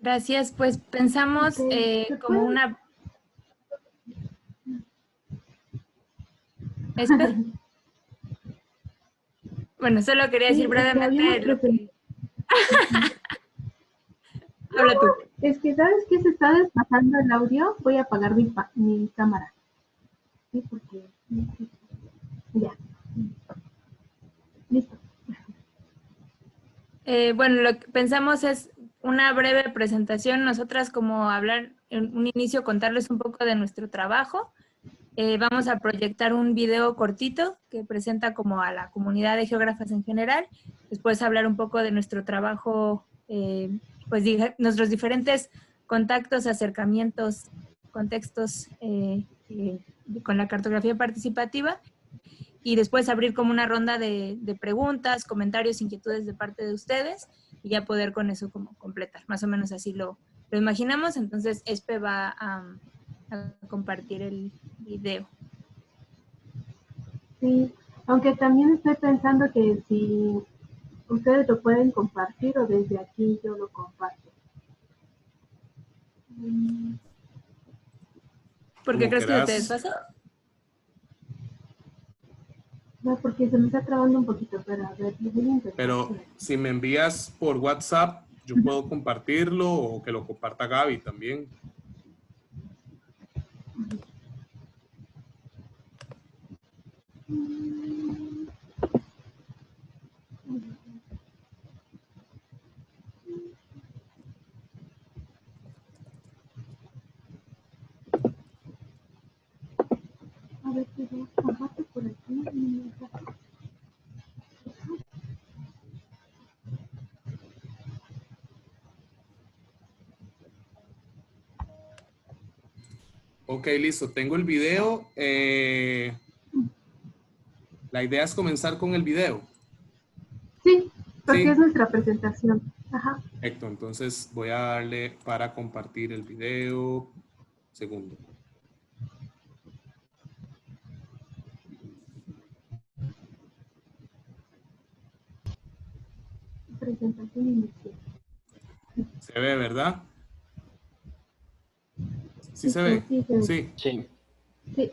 Gracias, pues pensamos como una... Espera. Bueno, solo quería decir brevemente lo que... Habla tú. Es que, ¿sabes qué? Se está desfasando el audio. Voy a apagar mi cámara. Sí, porque... Ya. Listo. Bueno, lo que pensamos es una breve presentación. Nosotras como hablar en un inicio, contarles un poco de nuestro trabajo. Vamos a proyectar un video cortito que presenta como a la comunidad de geógrafas en general. Después hablar un poco de nuestro trabajo, pues nuestros diferentes contactos, acercamientos, contextos con la cartografía participativa. Y después abrir como una ronda de preguntas, comentarios, inquietudes de parte de ustedes y ya poder con eso como completar. Más o menos así lo imaginamos. Entonces, Espe va a compartir el video. Sí, aunque también estoy pensando que si ustedes lo pueden compartir o desde aquí yo lo comparto. ¿Por qué crees que se te desfasa? No, porque se me está trabando un poquito, pero a ver, lo voy a intentar. Pero si me envías por WhatsApp, yo puedo compartirlo o que lo comparta Gaby también. A ver, si lo comparto por aquí. Ok, listo. Tengo el video. La idea es comenzar con el video. Sí, porque Sí. es nuestra presentación. Ajá. Perfecto. Entonces voy a darle para compartir el video. Segundo. Presentación inicial. Se ve, ¿verdad? ¿Sí se Listo, ve? sí, se ve. Sí. Sí. Sí.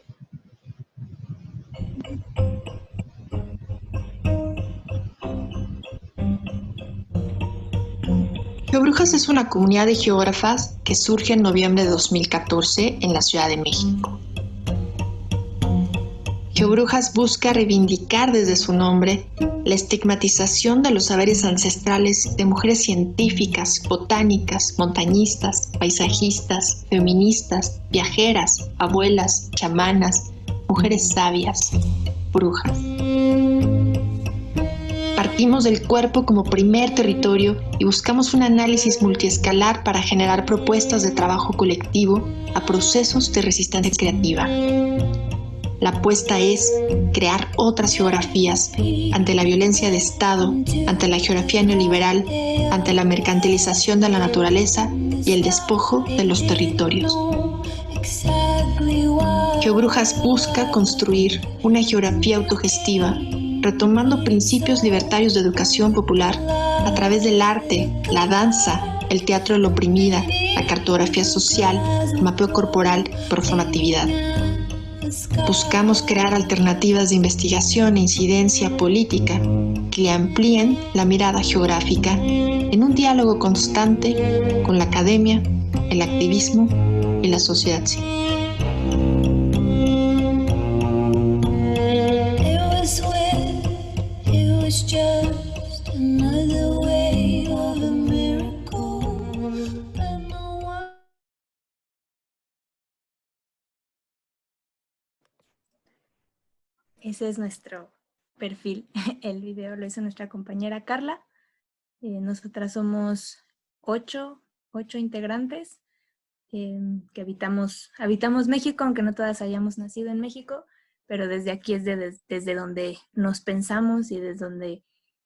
GeoBrujas es una comunidad de geógrafas que surge en noviembre de 2014 en la Ciudad de México. GeoBrujas busca reivindicar desde su nombre la estigmatización de los saberes ancestrales de mujeres científicas, botánicas, montañistas, paisajistas, feministas, viajeras, abuelas, chamanas, mujeres sabias, brujas. Partimos del cuerpo como primer territorio y buscamos un análisis multiescalar para generar propuestas de trabajo colectivo a procesos de resistencia creativa. La apuesta es crear otras geografías ante la violencia de Estado, ante la geografía neoliberal, ante la mercantilización de la naturaleza y el despojo de los territorios. GeoBrujas busca construir una geografía autogestiva, retomando principios libertarios de educación popular a través del arte, la danza, el teatro de la oprimida, la cartografía social, el mapeo corporal y performatividad. Buscamos crear alternativas de investigación e incidencia política que le amplíen la mirada geográfica en un diálogo constante con la academia, el activismo y la sociedad civil. Ese es nuestro perfil. El video lo hizo nuestra compañera Carla. Nosotras somos 8 integrantes que habitamos México, aunque no todas hayamos nacido en México, pero desde aquí es desde donde nos pensamos y desde donde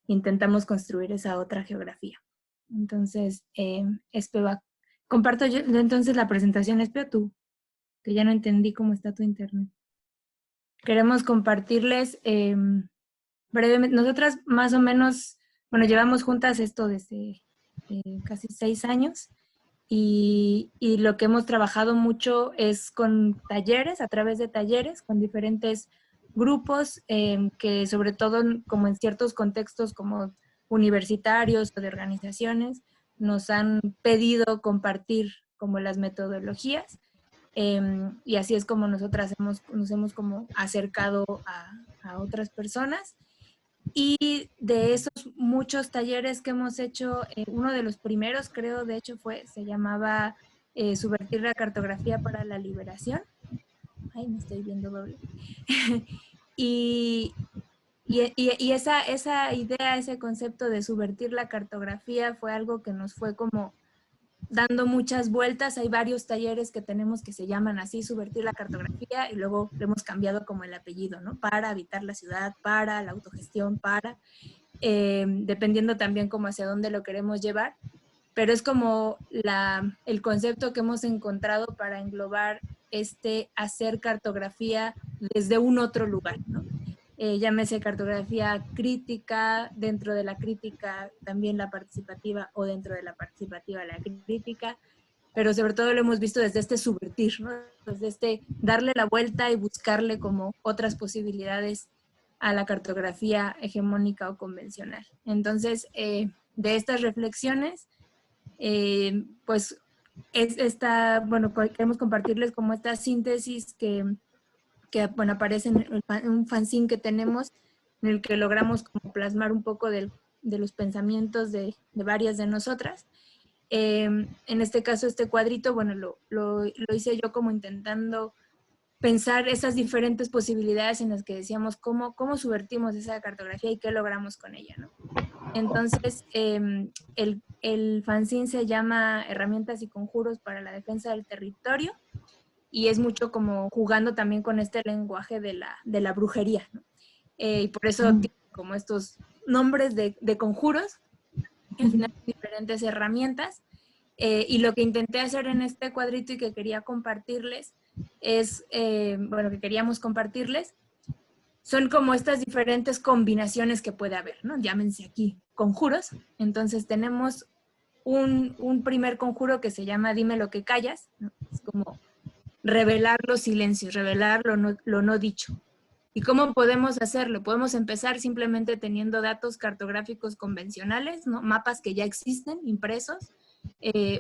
intentamos construir esa otra geografía. Entonces, Espe comparto yo entonces la presentación, Espe, o tú, que ya no entendí cómo está tu internet. Queremos compartirles brevemente, nosotras más o menos, bueno, llevamos juntas esto desde casi 6 años y lo que hemos trabajado mucho es con talleres, a través de talleres, con diferentes grupos que sobre todo como en ciertos contextos como universitarios o de organizaciones nos han pedido compartir como las metodologías y así es como nosotras nos hemos como acercado a otras personas. Y de esos muchos talleres que hemos hecho, uno de los primeros creo de hecho se llamaba Subvertir la cartografía para la liberación. Ay, me estoy viendo doble. y esa idea, ese concepto de subvertir la cartografía fue algo que nos fue como dando muchas vueltas. Hay varios talleres que tenemos que se llaman así, Subvertir la cartografía, y luego le hemos cambiado como el apellido, ¿no? Para habitar la ciudad, para la autogestión, dependiendo también como hacia dónde lo queremos llevar. Pero es como el concepto que hemos encontrado para englobar hacer cartografía desde un otro lugar, ¿no? Llámese cartografía crítica, dentro de la crítica también la participativa o dentro de la participativa la crítica, pero sobre todo lo hemos visto desde subvertir, ¿no? Desde darle la vuelta y buscarle como otras posibilidades a la cartografía hegemónica o convencional. Entonces, de estas reflexiones, pues bueno, queremos compartirles como esta síntesis que bueno, aparece en un fanzine que tenemos, en el que logramos como plasmar un poco de los pensamientos de varias de nosotras. En este caso, este cuadrito, bueno, lo hice yo como intentando pensar esas diferentes posibilidades en las que decíamos cómo subvertimos esa cartografía y qué logramos con ella, ¿no? Entonces, el fanzine se llama Herramientas y Conjuros para la Defensa del Territorio, y es mucho como jugando también con este lenguaje de la brujería, ¿no? Y por eso tiene como estos nombres de conjuros, que al final son diferentes herramientas. Y lo que intenté hacer en este cuadrito y que quería compartirles bueno, que queríamos compartirles, son como estas diferentes combinaciones que puede haber, ¿no? Llámense aquí conjuros. Entonces tenemos un primer conjuro que se llama Dime lo que callas, ¿no? Es como revelar los silencios, revelar lo no dicho. ¿Y cómo podemos hacerlo? Podemos empezar simplemente teniendo datos cartográficos convencionales, ¿no? Mapas que ya existen, impresos,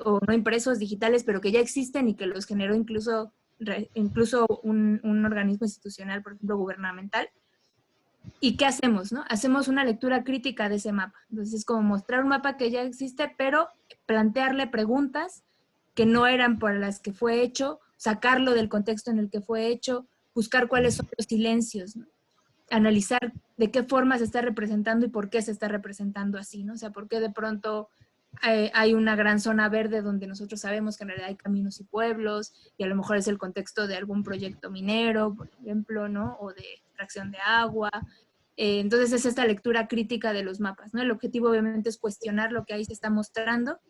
o no impresos, digitales, pero que ya existen y que los generó incluso un organismo institucional, por ejemplo, gubernamental. ¿Y qué hacemos, no? Hacemos una lectura crítica de ese mapa. Entonces es como mostrar un mapa que ya existe, pero plantearle preguntas que no eran por las que fue hecho, sacarlo del contexto en el que fue hecho, buscar cuáles son los silencios, ¿no? Analizar de qué forma se está representando y por qué se está representando así, ¿no? O sea, por qué de pronto hay una gran zona verde donde nosotros sabemos que en realidad hay caminos y pueblos, y a lo mejor es el contexto de algún proyecto minero, por ejemplo, ¿no? O de extracción de agua. Entonces es esta lectura crítica de los mapas, ¿no? El objetivo obviamente es cuestionar lo que ahí se está mostrando.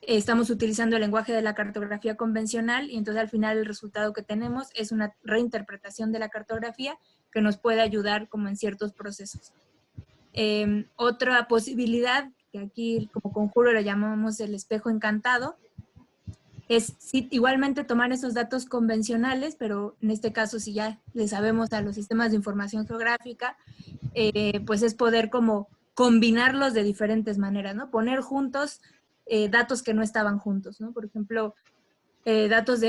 Estamos utilizando el lenguaje de la cartografía convencional y entonces al final el resultado que tenemos es una reinterpretación de la cartografía que nos puede ayudar como en ciertos procesos. Otra posibilidad, que aquí como conjuro lo llamamos el espejo encantado, es sí, igualmente tomar esos datos convencionales, pero en este caso si ya le sabemos a los sistemas de información geográfica, pues es poder como combinarlos de diferentes maneras, ¿no? Poner juntos datos que no estaban juntos, ¿no? Por ejemplo, datos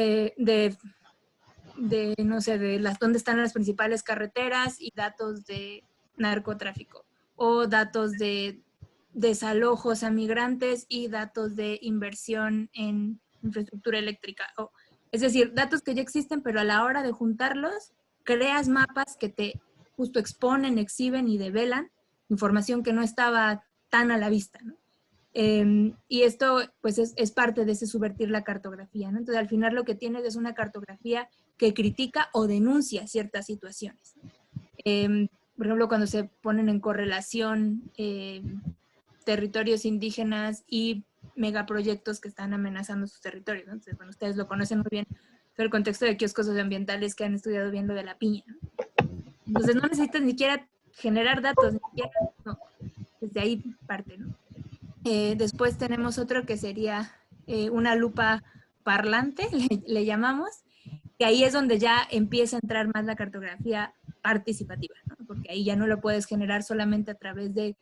no sé, dónde están las principales carreteras y datos de narcotráfico, o datos de desalojos a migrantes y datos de inversión en infraestructura eléctrica. Es decir, datos que ya existen, pero a la hora de juntarlos, creas mapas que te justo exponen, exhiben y develan información que no estaba tan a la vista, ¿no? Y esto pues es parte de ese subvertir la cartografía, ¿no? Entonces al final lo que tienes es una cartografía que critica o denuncia ciertas situaciones. Por ejemplo, cuando se ponen en correlación territorios indígenas y megaproyectos que están amenazando sus territorios, ¿no? Entonces, bueno, ustedes lo conocen muy bien, todo el contexto de kioscos socioambientales que han estudiado bien lo de la piña, ¿no? Entonces no necesitas ni siquiera generar datos, ni siquiera, no, desde ahí parte, ¿no? Después tenemos otro que sería una lupa parlante, le llamamos, que ahí es donde ya empieza a entrar más la cartografía participativa, ¿no? Porque ahí ya no lo puedes generar solamente a través de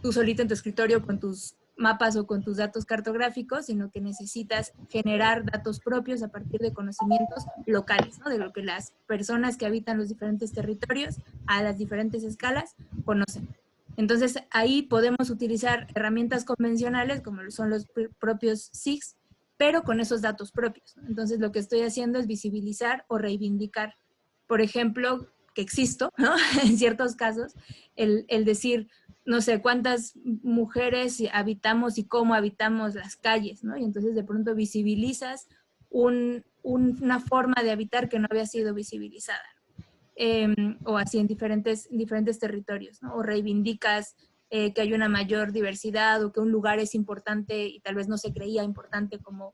tú solito en tu escritorio con tus mapas o con tus datos cartográficos, sino que necesitas generar datos propios a partir de conocimientos locales, ¿no? De lo que las personas que habitan los diferentes territorios a las diferentes escalas conocen. Entonces, ahí podemos utilizar herramientas convencionales, como son los propios SIGs, pero con esos datos propios. Entonces, lo que estoy haciendo es visibilizar o reivindicar, por ejemplo, que existo, ¿no? En ciertos casos, el decir, no sé, cuántas mujeres habitamos y cómo habitamos las calles, ¿no? Y entonces de pronto visibilizas una forma de habitar que no había sido visibilizada. O así en diferentes territorios, ¿no? O reivindicas que hay una mayor diversidad o que un lugar es importante y tal vez no se creía importante como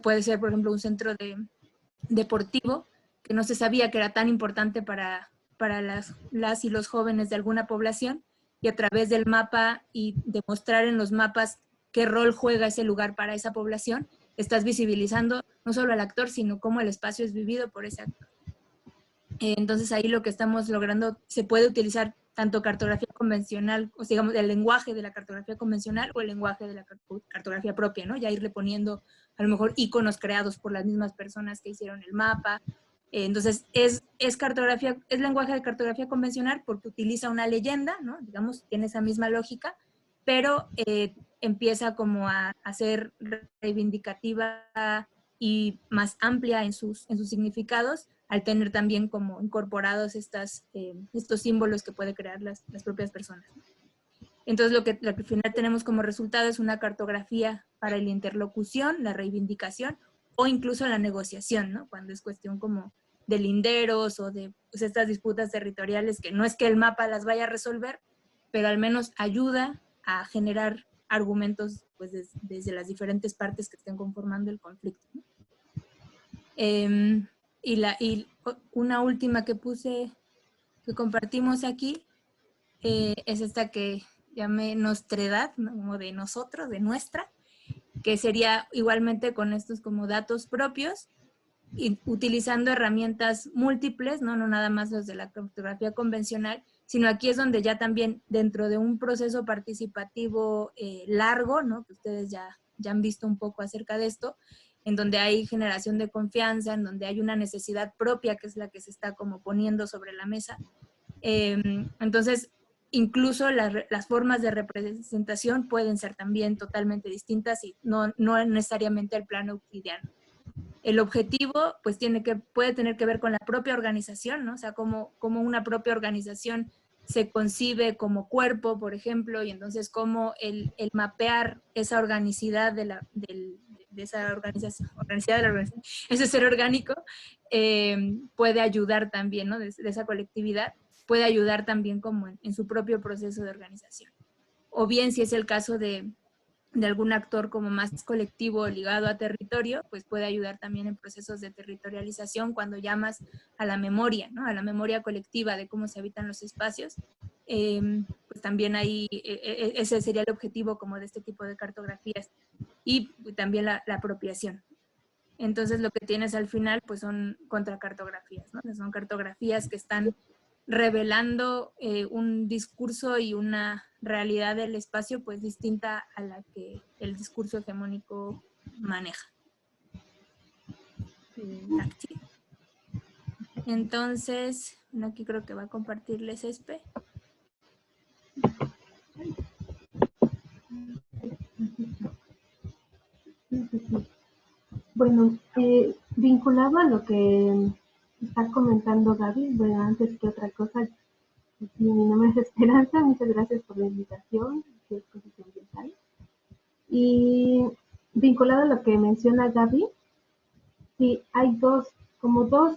puede ser, por ejemplo, un centro deportivo que no se sabía que era tan importante para las y los jóvenes de alguna población, y a través del mapa y demostrar en los mapas qué rol juega ese lugar para esa población, estás visibilizando no solo al actor, sino cómo el espacio es vivido por ese actor. Entonces ahí lo que estamos logrando, se puede utilizar tanto cartografía convencional, o sea, digamos, el lenguaje de la cartografía convencional o el lenguaje de la cartografía propia, ¿no? Ya irle poniendo a lo mejor iconos creados por las mismas personas que hicieron el mapa. Entonces es lenguaje de cartografía convencional porque utiliza una leyenda, ¿no? Digamos, tiene esa misma lógica, pero empieza como a ser reivindicativa y más amplia en sus significados, al tener también como incorporados estos símbolos que puede crear las propias personas. Entonces lo que al final tenemos como resultado es una cartografía para la interlocución, la reivindicación o incluso la negociación, ¿no? Cuando es cuestión como de linderos o de pues, estas disputas territoriales que no es que el mapa las vaya a resolver, pero al menos ayuda a generar argumentos pues, desde las diferentes partes que estén conformando el conflicto, ¿no? Y una última que compartimos aquí, es esta que llamé Nostredad, ¿no? Como de nosotros, de nuestra, que sería igualmente con estos como datos propios, y utilizando herramientas múltiples, ¿no? No nada más los de la cartografía convencional, sino aquí es donde ya también dentro de un proceso participativo largo, ¿no? Que ustedes ya han visto un poco acerca de esto, en donde hay generación de confianza, en donde hay una necesidad propia, que es la que se está como poniendo sobre la mesa. Entonces, incluso las formas de representación pueden ser también totalmente distintas y no necesariamente el plano euclidiano. El objetivo, pues, puede tener que ver con la propia organización, ¿no? O sea, como una propia organización se concibe como cuerpo, por ejemplo, y entonces cómo el mapear esa organicidad de esa organización, ese ser orgánico, puede ayudar también, ¿no? De esa colectividad, puede ayudar también como en su propio proceso de organización. O bien, si es el caso de algún actor como más colectivo ligado a territorio, pues puede ayudar también en procesos de territorialización cuando llamas a la memoria, ¿no? A la memoria colectiva de cómo se habitan los espacios. Pues también ahí ese sería el objetivo como de este tipo de cartografías. Y también la apropiación. Entonces lo que tienes al final pues son contracartografías, ¿no? Son cartografías que están revelando un discurso y una realidad del espacio pues distinta a la que el discurso hegemónico maneja. Entonces, aquí creo que va a compartirles Espe. Bueno, vinculado a lo que está comentando Gaby, bueno, antes que otra cosa, mi nombre es Esperanza, muchas gracias por la invitación, que es Exposición Ambiental. Y vinculado a lo que menciona Gaby, sí, hay dos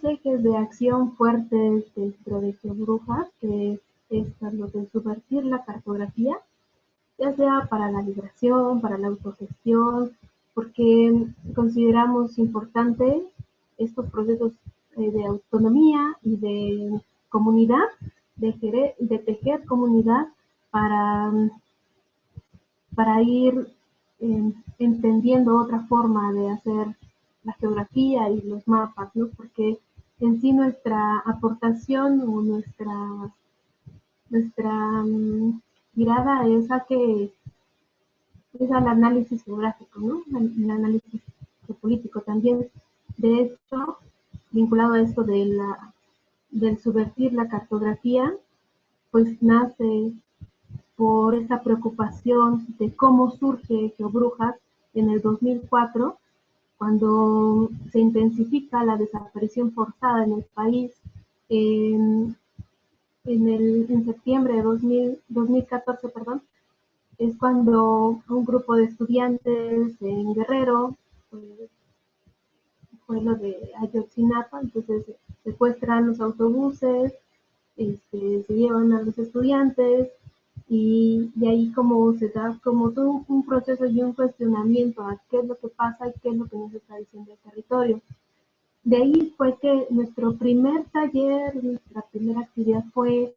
ejes de acción fuertes dentro de Geobrujas, que es lo de subvertir la cartografía, ya sea para la liberación, para la autogestión, porque consideramos importante estos procesos de autonomía y de comunidad, de tejer comunidad para ir entendiendo otra forma de hacer la geografía y los mapas, ¿no? Porque en sí nuestra aportación o nuestra mirada es al análisis geográfico, ¿no? El análisis geopolítico también. De hecho, vinculado a esto del subvertir la cartografía, pues nace por esa preocupación de cómo surge GeoBrujas en el 2004, cuando se intensifica la desaparición forzada en el país. En septiembre de 2014, perdón, es cuando un grupo de estudiantes en Guerrero, fue lo de Ayotzinapa, entonces secuestran los autobuses, se llevan a los estudiantes, y de ahí como se da como todo un proceso y un cuestionamiento a qué es lo que pasa y qué es lo que nos está diciendo el territorio. De ahí fue que nuestro primer taller, nuestra primera actividad fue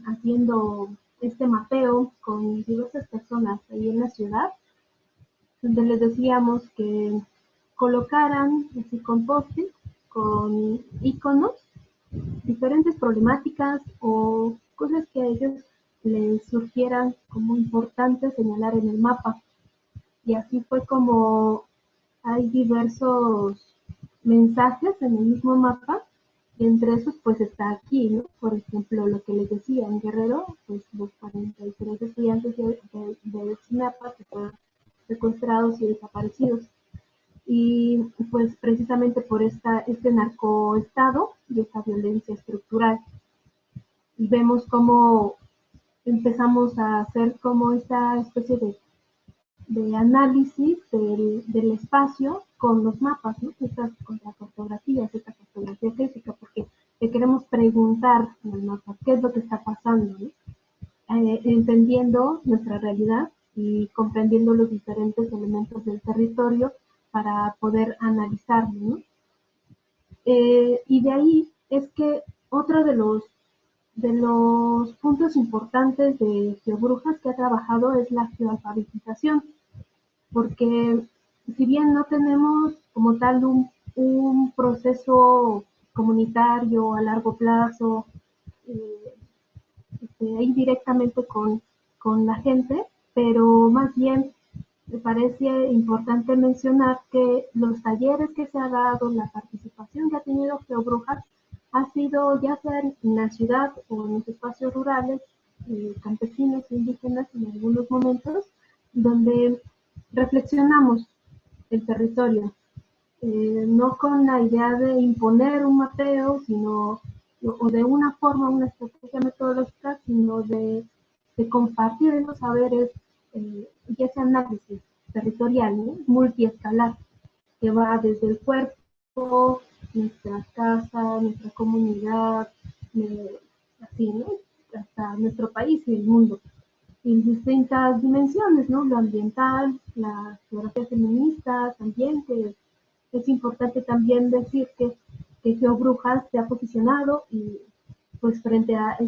haciendo este mapeo con diversas personas ahí en la ciudad, donde les decíamos que colocaran así con post-it, con iconos, diferentes problemáticas o cosas que a ellos les surgieran como importante señalar en el mapa. Y así fue como hay diversos mensajes en el mismo mapa, y entre esos pues está aquí, ¿no? Por ejemplo, lo que les decía, en Guerrero, pues los 43 estudiantes de Sinapa que fueron secuestrados y desaparecidos. Y pues precisamente por este narcoestado y esta violencia estructural. Y vemos cómo empezamos a hacer como esta especie de análisis del espacio con los mapas, ¿no? Con la cartografía, esta cartografía crítica, porque le queremos preguntar en el mapa qué es lo que está pasando, ¿no? Entendiendo nuestra realidad y comprendiendo los diferentes elementos del territorio para poder analizarlo, ¿no? Y de ahí es que otro de los puntos importantes de GeoBrujas que ha trabajado es la geoalfabetización, porque si bien no tenemos como tal un proceso comunitario a largo plazo, ahí directamente con la gente, pero más bien me parece importante mencionar que los talleres que se ha dado, la participación que ha tenido GeoBrujas, ha sido ya sea en la ciudad o en los espacios rurales, campesinos e indígenas en algunos momentos, donde reflexionamos el territorio, no con la idea de imponer un mapeo, sino o de una forma, una estrategia metodológica, sino de compartir esos saberes y ese análisis territorial, ¿no? Multiescalar, que va desde el cuerpo, nuestra casa, nuestra comunidad, así, ¿no? Hasta nuestro país y el mundo, en distintas dimensiones, ¿no? Lo ambiental, la geografía feminista también, que es importante también decir que GeoBrujas se ha posicionado y pues frente a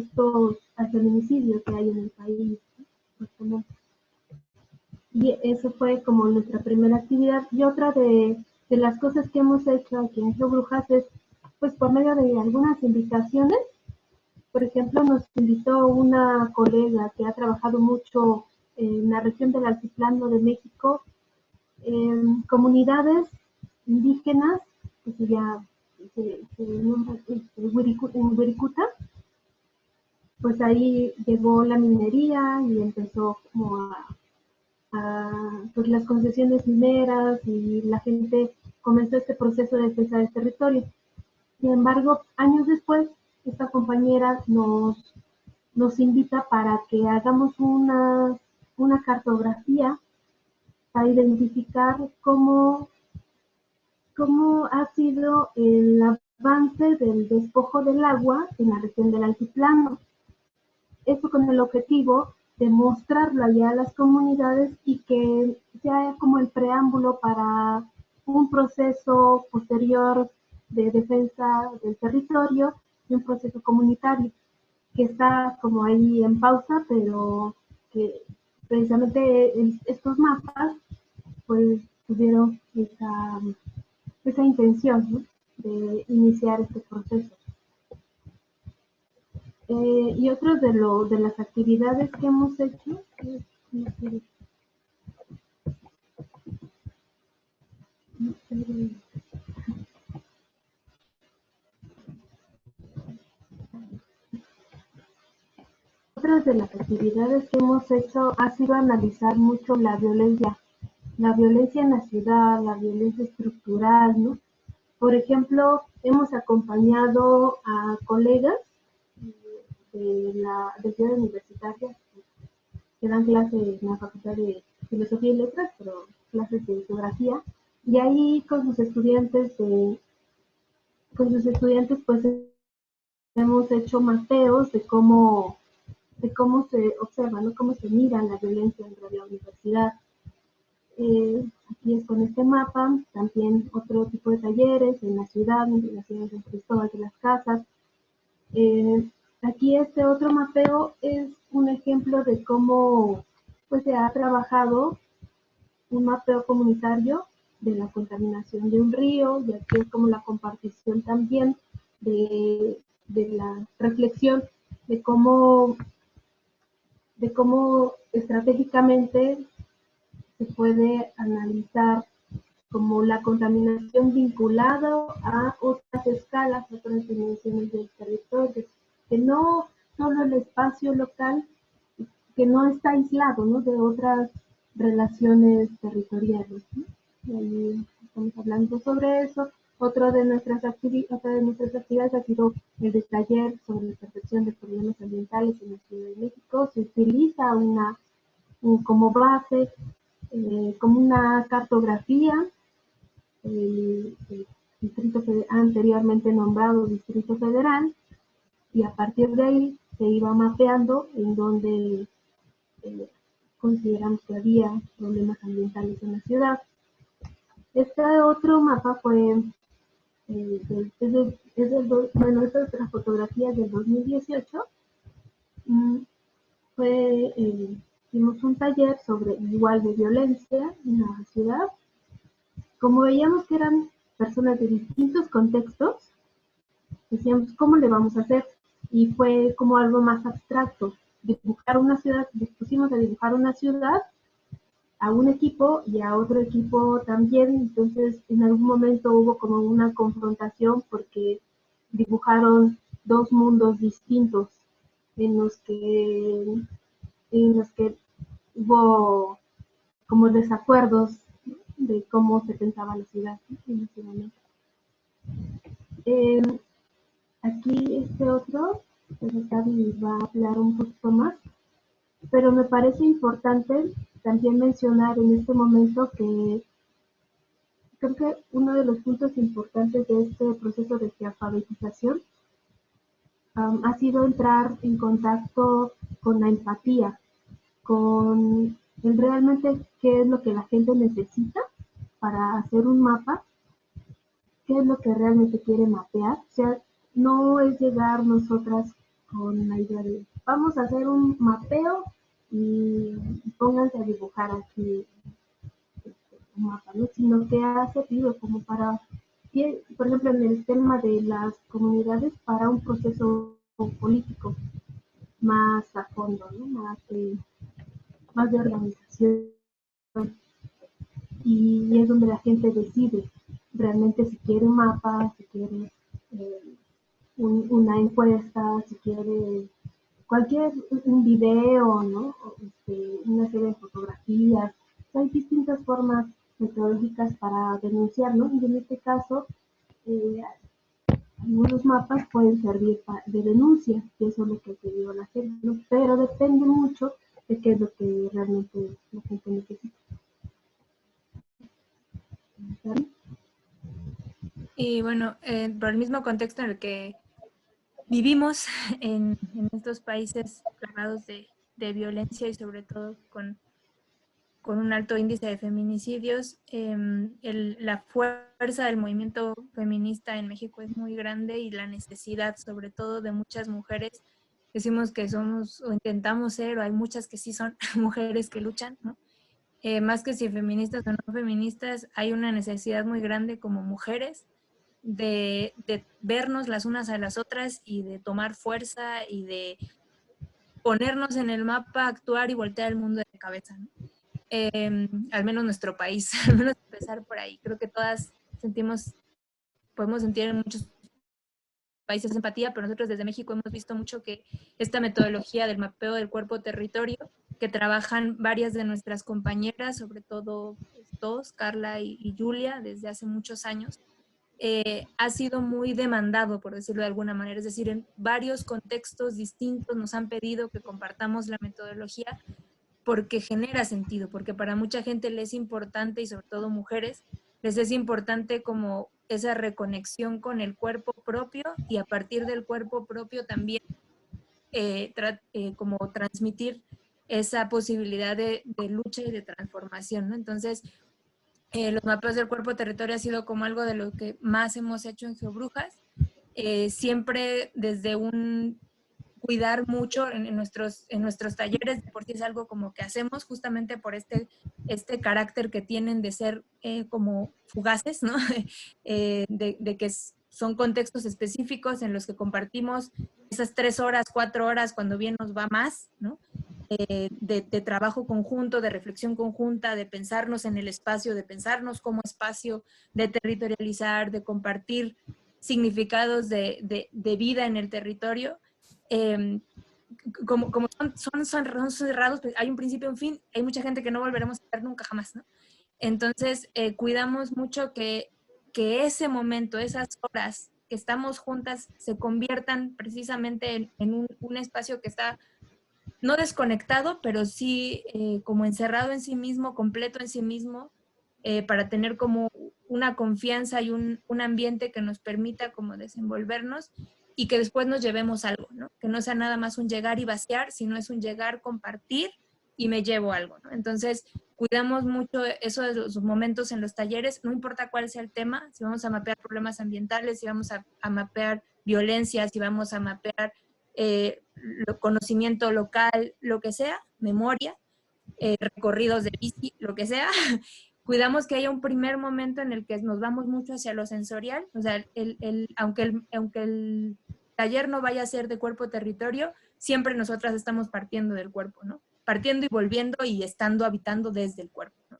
al feminicidio que hay en el país, ¿no? Y eso fue como nuestra primera actividad. Y otra de las cosas que hemos hecho aquí en GeoBrujas es, pues por medio de algunas invitaciones. Por ejemplo, nos invitó una colega que ha trabajado mucho en la región del Altiplano de México, en comunidades indígenas, que se nombra en Wirikuta. Pues ahí llegó la minería y empezó como pues las concesiones mineras, y la gente comenzó este proceso de defensa del territorio. Sin embargo, años después, esta compañera nos invita para que hagamos una cartografía para identificar cómo ha sido el avance del despojo del agua en la región del Altiplano. Esto con el objetivo de mostrarlo allá a las comunidades y que sea como el preámbulo para un proceso posterior de defensa del territorio y un proceso comunitario que está como ahí en pausa, pero que precisamente estos mapas pues tuvieron esa intención, ¿no?, de iniciar este proceso. Y otro de las actividades que hemos hecho es, otras de las actividades que hemos hecho ha sido analizar mucho la violencia en la ciudad, la violencia estructural, ¿no? Por ejemplo, hemos acompañado a colegas de Ciudad Universitaria que dan clases en la Facultad de Filosofía y Letras, pero clases de geografía, y ahí con sus estudiantes pues hemos hecho mapeos de cómo se observa, ¿no?, cómo se mira la violencia dentro de la universidad. Aquí es con este mapa, también otro tipo de talleres en la ciudad de San Cristóbal de las Casas. Aquí este otro mapeo es un ejemplo de cómo pues se ha trabajado un mapeo comunitario de la contaminación de un río, y aquí es como la compartición también de la reflexión de cómo estratégicamente se puede analizar como la contaminación vinculada a otras escalas, otras dimensiones del territorio, que no solo el espacio local, que no está aislado, ¿no?, de otras relaciones territoriales, ¿no? Y ahí estamos hablando sobre eso. Otra de nuestras actividades ha sido el de taller sobre percepción de problemas ambientales en la Ciudad de México. Se utiliza como base, como una cartografía, el distrito anteriormente nombrado Distrito Federal, y a partir de ahí se iba mapeando en donde consideramos que había problemas ambientales en la ciudad. Este otro mapa fue, esta es la fotografía del 2018, hicimos un taller sobre igual de violencia en la ciudad. Como veíamos que eran personas de distintos contextos, decíamos, ¿cómo le vamos a hacer? Y fue como algo más abstracto, dibujar una ciudad, dispusimos a dibujar una ciudad a un equipo y a otro equipo también. Entonces en algún momento hubo como una confrontación porque dibujaron dos mundos distintos en los que hubo como desacuerdos de cómo se pensaba la ciudad en ese momento. Aquí este otro, pues Gaby va a hablar un poquito más, pero me parece importante también mencionar en este momento que creo que uno de los puntos importantes de este proceso de alfabetización ha sido entrar en contacto con la empatía, con realmente qué es lo que la gente necesita para hacer un mapa, qué es lo que realmente quiere mapear. O sea, no es llegar nosotras con la idea de vamos a hacer un mapeo y pónganse a dibujar aquí un mapa, ¿no?, sino que ha servido como para, por ejemplo, en el tema de las comunidades, para un proceso político más a fondo, ¿no?, más de organización, y es donde la gente decide realmente si quiere un mapa, si quiere una encuesta, si quiere un video, ¿no?, una serie de fotografías. Hay distintas formas metodológicas para denunciar, ¿no? Y en este caso, algunos mapas pueden servir de denuncia, que eso es lo que pidió la gente, ¿no? Pero depende mucho de qué es lo que realmente la gente necesita. Y bueno, por el mismo contexto en el que vivimos en estos países plagados de violencia y sobre todo con un alto índice de feminicidios, la fuerza del movimiento feminista en México es muy grande, y la necesidad sobre todo de muchas mujeres decimos que somos o intentamos ser, o hay muchas que sí son mujeres que luchan, ¿no? Más que si feministas o no feministas, hay una necesidad muy grande como mujeres de vernos las unas a las otras y de tomar fuerza y de ponernos en el mapa, actuar y voltear el mundo de cabeza, ¿no? Al menos nuestro país, al menos empezar por ahí. Creo que todas podemos sentir en muchos países empatía, pero nosotros desde México hemos visto mucho que esta metodología del mapeo del cuerpo-territorio, que trabajan varias de nuestras compañeras, sobre todo pues, dos, Carla y Julia, desde hace muchos años, ha sido muy demandado, por decirlo de alguna manera. Es decir, en varios contextos distintos nos han pedido que compartamos la metodología porque genera sentido, porque para mucha gente les es importante, y sobre todo mujeres, les es importante como esa reconexión con el cuerpo propio y a partir del cuerpo propio también como transmitir esa posibilidad de lucha y de transformación, ¿no? Entonces, los mapeos del cuerpo-territorio ha sido como algo de lo que más hemos hecho en Geobrujas, siempre desde un cuidar mucho en nuestros talleres, por si es algo como que hacemos justamente por este carácter que tienen de ser como fugaces, ¿no? De que son contextos específicos en los que compartimos esas 3 horas, 4 horas, cuando bien nos va más, ¿no? De trabajo conjunto, de reflexión conjunta, de pensarnos en el espacio, de pensarnos como espacio, de territorializar, de compartir significados de vida en el territorio. Como son cerrados, pues hay un principio y un fin, hay mucha gente que no volveremos a ver nunca jamás, ¿no? Entonces, cuidamos mucho que ese momento, esas horas que estamos juntas, se conviertan precisamente en un espacio que está no desconectado, pero sí como encerrado en sí mismo, completo en sí mismo, para tener como una confianza y un ambiente que nos permita como desenvolvernos y que después nos llevemos algo, ¿no? Que no sea nada más un llegar y vaciar, sino es un llegar, compartir y me llevo algo, ¿no? Entonces, cuidamos mucho eso de los momentos en los talleres, no importa cuál sea el tema, si vamos a mapear problemas ambientales, si vamos a mapear violencia, si vamos a mapear conocimiento local, lo que sea, memoria, recorridos de bici, lo que sea, cuidamos que haya un primer momento en el que nos vamos mucho hacia lo sensorial, o sea, aunque el taller no vaya a ser de cuerpo-territorio, siempre nosotras estamos partiendo del cuerpo, ¿no? Partiendo y volviendo y estando, habitando desde el cuerpo, ¿no?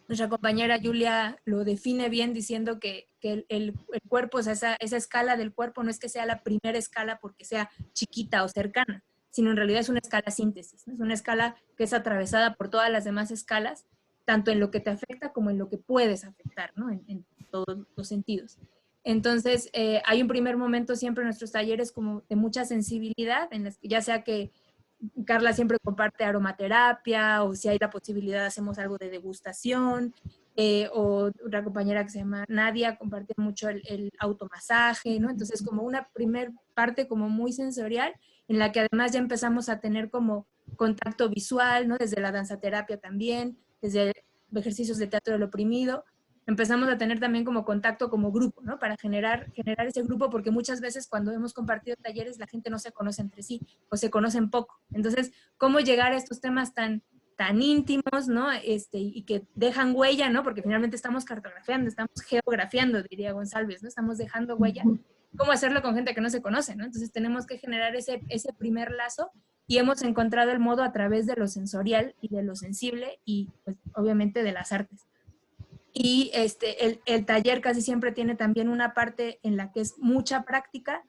Nuestra compañera Julia lo define bien diciendo que el cuerpo, o sea, esa escala del cuerpo no es que sea la primera escala porque sea chiquita o cercana, sino en realidad es una escala síntesis, ¿no? Es una escala que es atravesada por todas las demás escalas, tanto en lo que te afecta como en lo que puedes afectar, ¿no? En todos los sentidos. Entonces, hay un primer momento siempre en nuestros talleres como de mucha sensibilidad, en las que ya sea que Carla siempre comparte aromaterapia, o si hay la posibilidad hacemos algo de degustación, o otra compañera que se llama Nadia comparte mucho el automasaje, ¿no? Entonces como una primer parte como muy sensorial, en la que además ya empezamos a tener como contacto visual, ¿no? Desde la danzaterapia también, desde ejercicios de teatro del oprimido, empezamos a tener también como contacto como grupo, ¿no? Para generar ese grupo, porque muchas veces cuando hemos compartido talleres la gente no se conoce entre sí o se conocen poco. Entonces, ¿cómo llegar a estos temas tan íntimos, ¿no? Y que dejan huella, ¿no? Porque finalmente estamos cartografiando, estamos geografiando, diría González, ¿no? Estamos dejando huella. ¿Cómo hacerlo con gente que no se conoce, ¿no? Entonces tenemos que generar ese primer lazo y hemos encontrado el modo a través de lo sensorial y de lo sensible y, pues, obviamente de las artes. Y el taller casi siempre tiene también una parte en la que es mucha práctica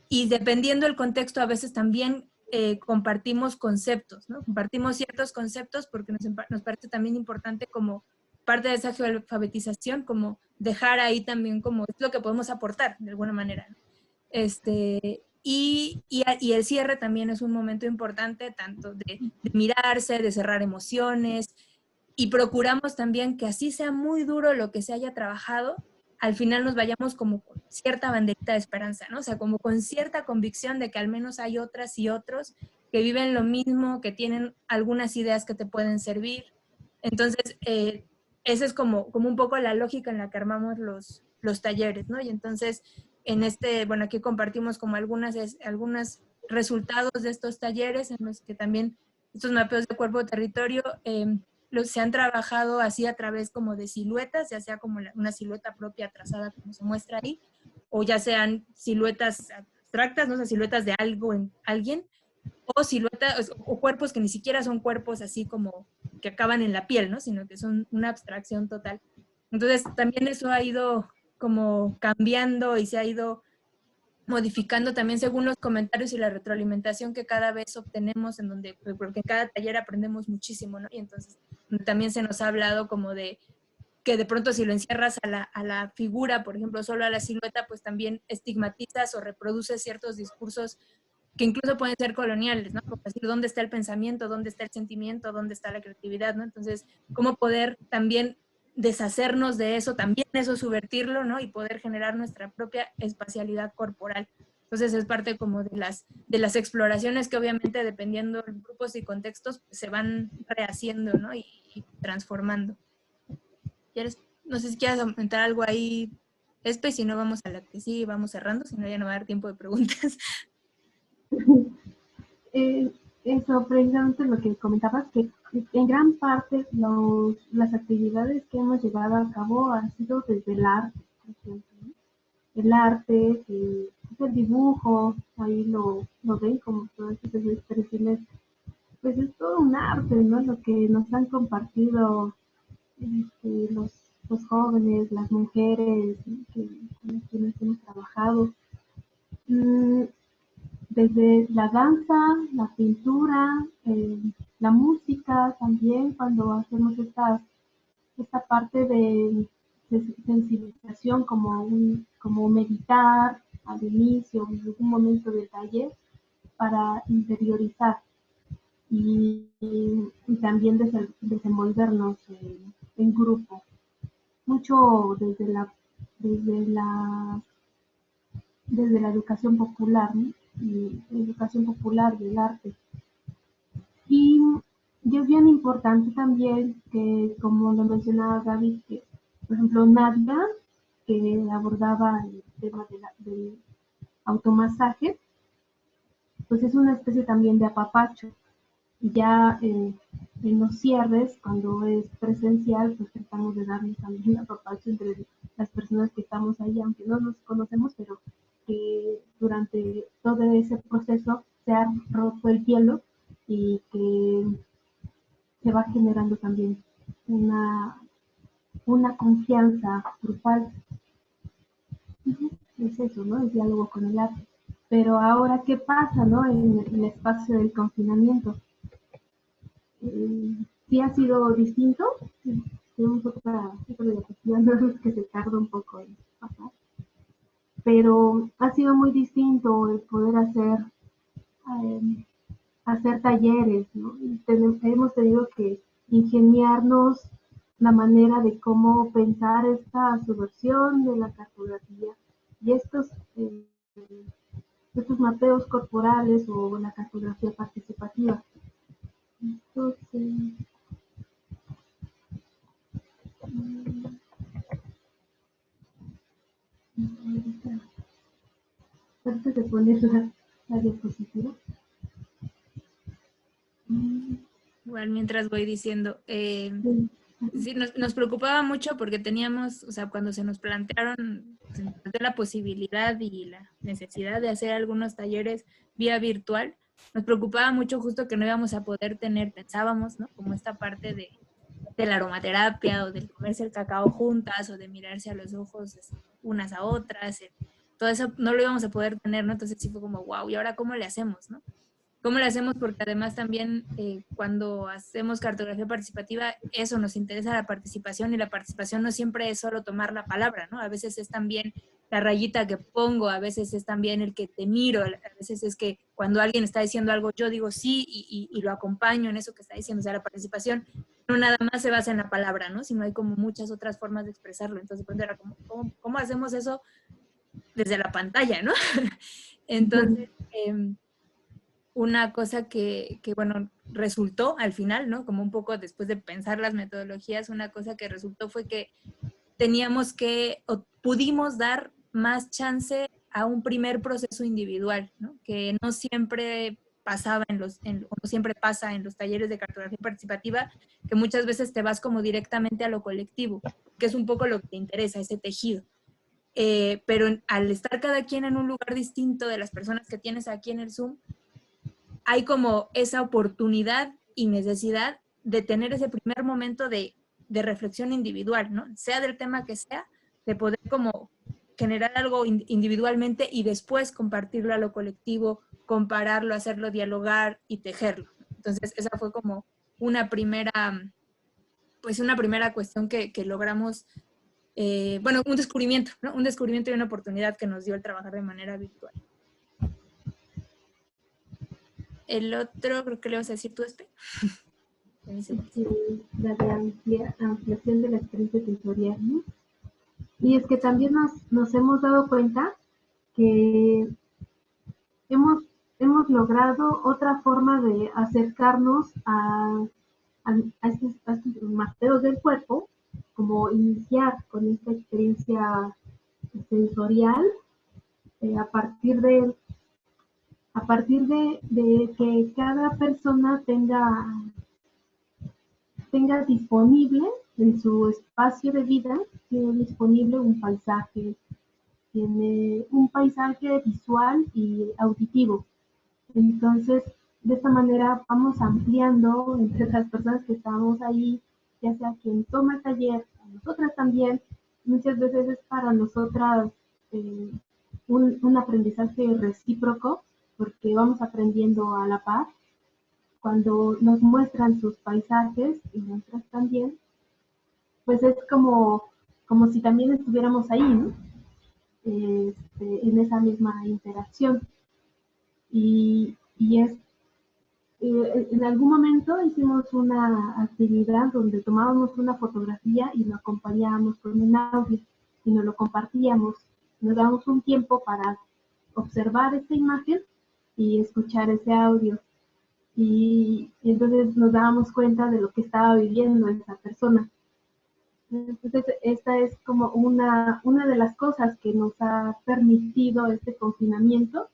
y dependiendo del contexto a veces también compartimos conceptos, ¿no? Compartimos ciertos conceptos porque nos parece también importante como parte de esa geoalfabetización, como dejar ahí también como es lo que podemos aportar de alguna manera, ¿no? Y el cierre también es un momento importante, tanto de mirarse, de cerrar emociones, y procuramos también que así sea muy duro lo que se haya trabajado, al final nos vayamos como con cierta banderita de esperanza, ¿no? O sea, como con cierta convicción de que al menos hay otras y otros que viven lo mismo, que tienen algunas ideas que te pueden servir. Entonces, esa es como un poco la lógica en la que armamos los talleres, ¿no? Y entonces, bueno, aquí compartimos como algunas resultados de estos talleres en los que también estos mapeos de cuerpo-territorio se han trabajado así a través como de siluetas, ya sea como una silueta propia trazada como se muestra ahí, o ya sean siluetas abstractas, ¿no? O sea, siluetas de algo en alguien, o siluetas o cuerpos que ni siquiera son cuerpos así como que acaban en la piel, ¿no? Sino que son una abstracción total. Entonces también eso ha ido como cambiando y se ha ido modificando también según los comentarios y la retroalimentación que cada vez obtenemos, en donde, porque en cada taller aprendemos muchísimo, ¿no? Y entonces también se nos ha hablado como de que de pronto si lo encierras a la figura, por ejemplo, solo a la silueta, pues también estigmatizas o reproduces ciertos discursos que incluso pueden ser coloniales, ¿no? Como decir, ¿dónde está el pensamiento? ¿Dónde está el sentimiento? ¿Dónde está la creatividad? ¿No? Entonces, ¿cómo poder también deshacernos de eso, también eso subvertirlo, ¿no? Y poder generar nuestra propia espacialidad corporal. Entonces es parte como de las exploraciones que obviamente dependiendo de grupos y contextos pues, se van rehaciendo, ¿no? Y transformando. No sé si quieres aumentar algo ahí, si no vamos a la que sí, vamos cerrando, si no ya no va a dar tiempo de preguntas. Eso, precisamente lo que comentabas, que en gran parte las actividades que hemos llevado a cabo han sido desde el arte, por ejemplo, ¿no? El arte, el dibujo, ahí lo ven como todas esas expresiones, pues es todo un arte, ¿no? Lo que nos han compartido los jóvenes, las mujeres, ¿no? Con las quienes hemos trabajado. Desde la danza, la pintura, la música también, cuando hacemos esta parte de sensibilización como meditar al inicio, en algún momento del taller, para interiorizar y también desenvolvernos en grupo. Mucho desde la educación popular, ¿no? Y educación popular del arte. Y es bien importante también que, como lo mencionaba Gaby, que, por ejemplo, Nadia, que abordaba el tema del automasaje, pues es una especie también de apapacho. Ya en los cierres, cuando es presencial, pues tratamos de darnos también un apapacho entre las personas que estamos ahí, aunque no nos conocemos, pero que durante todo ese proceso se ha roto el hielo y que se va generando también una confianza grupal. Es eso, ¿no? El diálogo con el arte. Pero ahora, ¿qué pasa, no? En el espacio del confinamiento. Sí ha sido distinto. Tenemos otra diapositiva que se tarda un poco en pasar. Pero ha sido muy distinto el poder hacer talleres, ¿no? Hemos tenido que ingeniarnos la manera de cómo pensar esta subversión de la cartografía y estos mapeos corporales o la cartografía participativa. Entonces, ahorita se pone la diapositiva. Igual mientras voy diciendo, sí, nos preocupaba mucho porque teníamos, o sea, cuando se nos plantearon la posibilidad y la necesidad de hacer algunos talleres vía virtual, nos preocupaba mucho justo que no íbamos a poder tener, pensábamos, ¿no? Como esta parte de la aromaterapia o del comerse el cacao juntas o de mirarse a los ojos unas a otras, todo eso no lo íbamos a poder tener, ¿no? Entonces sí fue como, wow, ¿y ahora cómo le hacemos, no? ¿Cómo lo hacemos? Porque además también cuando hacemos cartografía participativa, eso nos interesa la participación y la participación no siempre es solo tomar la palabra, ¿no? A veces es también la rayita que pongo, a veces es también el que te miro, a veces es que cuando alguien está diciendo algo yo digo sí y lo acompaño en eso que está diciendo, o sea, la participación no nada más se basa en la palabra, ¿no? Sino hay como muchas otras formas de expresarlo. Entonces, pues era como, ¿cómo hacemos eso desde la pantalla, ¿no? Entonces, una cosa que, bueno, resultó al final, ¿no? Como un poco después de pensar las metodologías, una cosa que resultó fue que teníamos que, o pudimos dar más chance a un primer proceso individual, ¿no? Que no siempre pasaba o no siempre pasa en los talleres de cartografía participativa, que muchas veces te vas como directamente a lo colectivo, que es un poco lo que te interesa, ese tejido. Pero al estar cada quien en un lugar distinto de las personas que tienes aquí en el Zoom, hay como esa oportunidad y necesidad de tener ese primer momento de reflexión individual, ¿no? Sea del tema que sea, de poder como generar algo individualmente y después compartirlo a lo colectivo, compararlo, hacerlo dialogar y tejerlo. Entonces, esa fue como una primera, pues una primera cuestión que logramos, bueno, un descubrimiento, ¿no? Un descubrimiento y una oportunidad que nos dio el trabajar de manera virtual. El otro, creo que le vas a decir tú, Espe. La de ampliación de la experiencia sensorial, ¿no? Y es que también nos hemos dado cuenta que hemos logrado otra forma de acercarnos a estos mapeos del cuerpo, como iniciar con esta experiencia sensorial a partir de que cada persona tenga disponible en su espacio de vida, tiene disponible un paisaje, tiene un paisaje visual y auditivo. Entonces, de esta manera vamos ampliando entre las personas que estamos ahí, ya sea quien toma el taller, a nosotras también. Muchas veces es para nosotras un aprendizaje recíproco, porque vamos aprendiendo a la par. Cuando nos muestran sus paisajes, y nosotras también, pues es como si también estuviéramos ahí, ¿no? En esa misma interacción. Y en algún momento hicimos una actividad donde tomábamos una fotografía y lo acompañábamos con un audio y nos lo compartíamos. Nos dábamos un tiempo para observar esta imagen y escuchar ese audio. Y entonces nos dábamos cuenta de lo que estaba viviendo esa persona. Entonces, esta es como una de las cosas que nos ha permitido este confinamiento,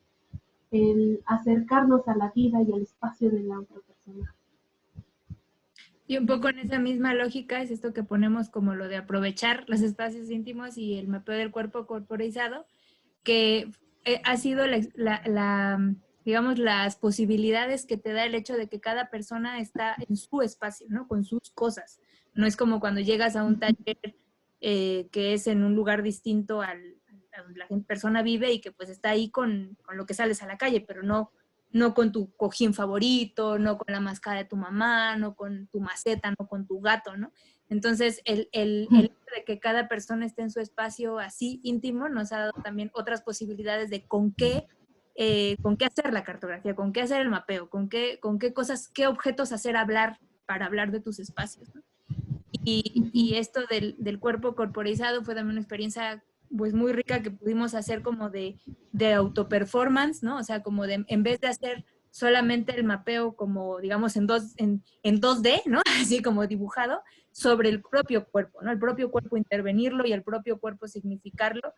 el acercarnos a la vida y al espacio de la otra persona. Y un poco en esa misma lógica es esto que ponemos como lo de aprovechar los espacios íntimos y el mapeo del cuerpo corporizado, que ha sido digamos, las posibilidades que te da el hecho de que cada persona está en su espacio, ¿no? Con sus cosas. No es como cuando llegas a un taller que es en un lugar distinto a donde la persona vive y que pues está ahí con lo que sales a la calle, pero no con tu cojín favorito, no con la mascada de tu mamá, no con tu maceta, no con tu gato, ¿no? Entonces, el hecho de que cada persona esté en su espacio así íntimo nos ha dado también otras posibilidades de con qué hacer la cartografía, con qué hacer el mapeo, con qué cosas, qué objetos hacer hablar para hablar de tus espacios, ¿no? Y esto del cuerpo corporizado fue también una experiencia pues muy rica que pudimos hacer como de autoperformance, ¿no? O sea, como en vez de hacer solamente el mapeo como, digamos, en 2D, ¿no? Así como dibujado, sobre el propio cuerpo, ¿no? El propio cuerpo intervenirlo y el propio cuerpo significarlo.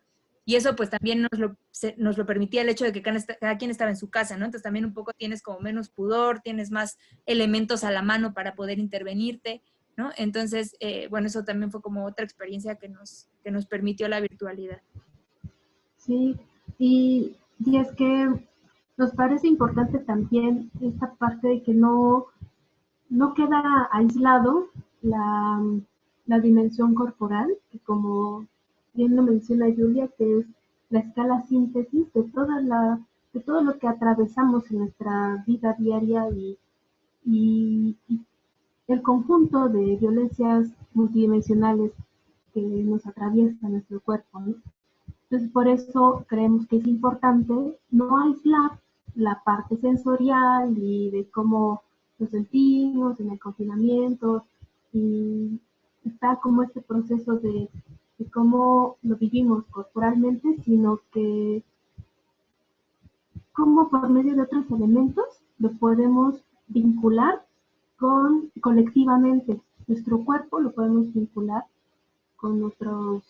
Y eso pues también nos lo permitía el hecho de que cada quien estaba en su casa, ¿no? Entonces también un poco tienes como menos pudor, tienes más elementos a la mano para poder intervenirte, ¿no? Entonces, bueno, eso también fue como otra experiencia que nos permitió la virtualidad. Sí, y es que nos parece importante también esta parte de que no queda aislado la dimensión corporal, que como bien lo menciona Julia, que es la escala síntesis de todo lo que atravesamos en nuestra vida diaria y el conjunto de violencias multidimensionales que nos atraviesa nuestro cuerpo, ¿no? Entonces, por eso creemos que es importante no aislar la parte sensorial y de cómo nos sentimos en el confinamiento, y está como este proceso de cómo lo vivimos corporalmente, sino que cómo por medio de otros elementos lo podemos vincular colectivamente. Nuestro cuerpo lo podemos vincular con otros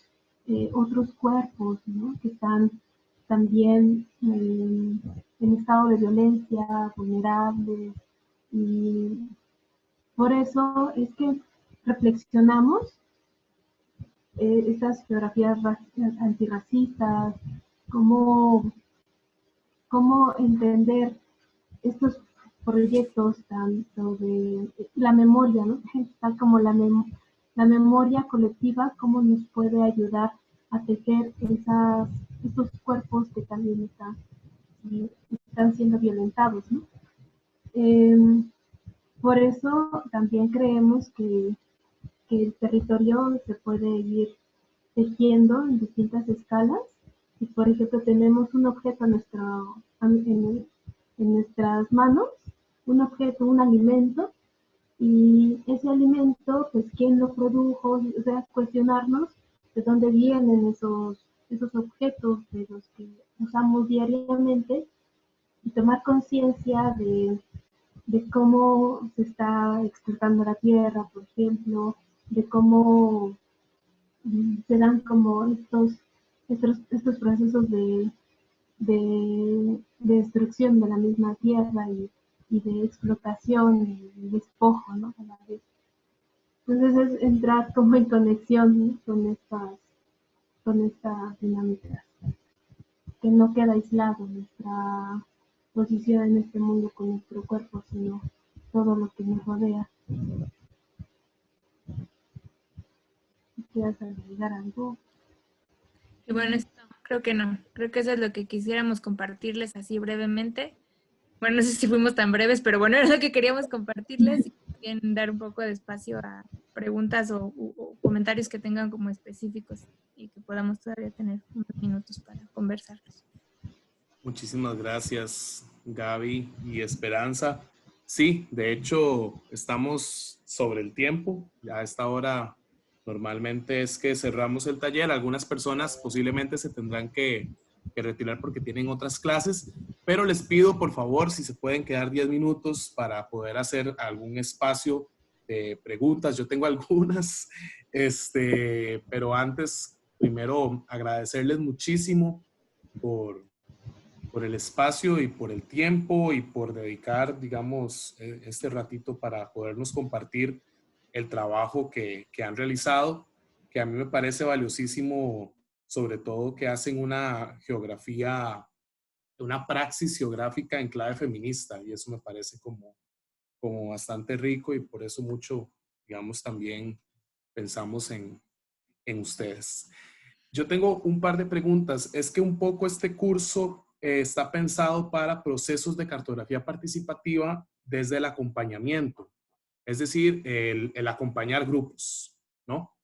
cuerpos, ¿no? Que están también en estado de violencia, vulnerables, y por eso es que reflexionamos estas geografías antirracistas, cómo entender estos proyectos tanto de la memoria, ¿no? Tal como la memoria colectiva, cómo nos puede ayudar a tejer esos cuerpos que también están siendo violentados, ¿no? Por eso también creemos que el territorio se puede ir tejiendo en distintas escalas. Y por ejemplo tenemos un objeto en nuestras manos, un objeto, un alimento, y ese alimento, pues quién lo produjo, o sea, cuestionarnos de dónde vienen esos objetos de los que usamos diariamente y tomar conciencia de cómo se está explotando la tierra, por ejemplo, de cómo se dan como estos procesos de destrucción de la misma tierra y de explotación y despojo, ¿no? A la vez. Entonces es entrar como en conexión, ¿no? con estas dinámicas, que no queda aislado nuestra posición en este mundo con nuestro cuerpo, sino todo lo que nos rodea. ¿Quieres agregar algo? Y bueno, creo que no. Creo que eso es lo que quisiéramos compartirles así brevemente. Bueno, no sé si fuimos tan breves, pero bueno, era lo que queríamos compartirles y también dar un poco de espacio a preguntas o comentarios que tengan como específicos y que podamos todavía tener unos minutos para conversarlos. Muchísimas gracias, Gaby y Esperanza. Sí, de hecho, estamos sobre el tiempo. Ya a esta hora normalmente es que cerramos el taller. Algunas personas posiblemente se tendrán que retirar porque tienen otras clases, pero les pido, por favor, si se pueden quedar 10 minutos para poder hacer algún espacio de preguntas. Yo tengo algunas, pero antes, primero, agradecerles muchísimo por el espacio y por el tiempo y por dedicar, digamos, este ratito para podernos compartir el trabajo que han realizado, que a mí me parece valiosísimo, sobre todo que hacen una geografía, una praxis geográfica en clave feminista, y eso me parece como bastante rico, y por eso mucho, digamos, también pensamos en ustedes. Yo tengo un par de preguntas. Es que un poco este curso está pensado para procesos de cartografía participativa desde el acompañamiento, es decir, el acompañar grupos, ¿no?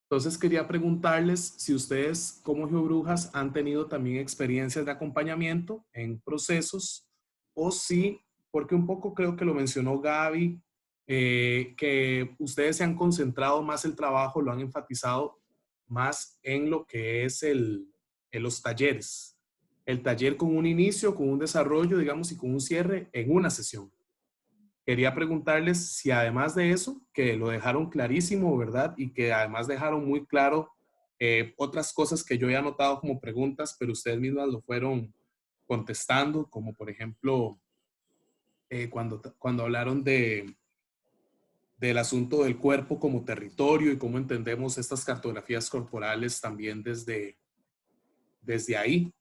Entonces quería preguntarles si ustedes como geobrujas han tenido también experiencias de acompañamiento en procesos o si, porque un poco creo que lo mencionó Gaby, que ustedes se han concentrado más el trabajo, lo han enfatizado más en lo que es en los talleres. El taller con un inicio, con un desarrollo, digamos, y con un cierre en una sesión. Quería preguntarles si además de eso, que lo dejaron clarísimo, ¿verdad? Y que además dejaron muy claro otras cosas que yo he anotado como preguntas, pero ustedes mismas lo fueron contestando, como por ejemplo, cuando hablaron del asunto del cuerpo como territorio y cómo entendemos estas cartografías corporales también desde ahí.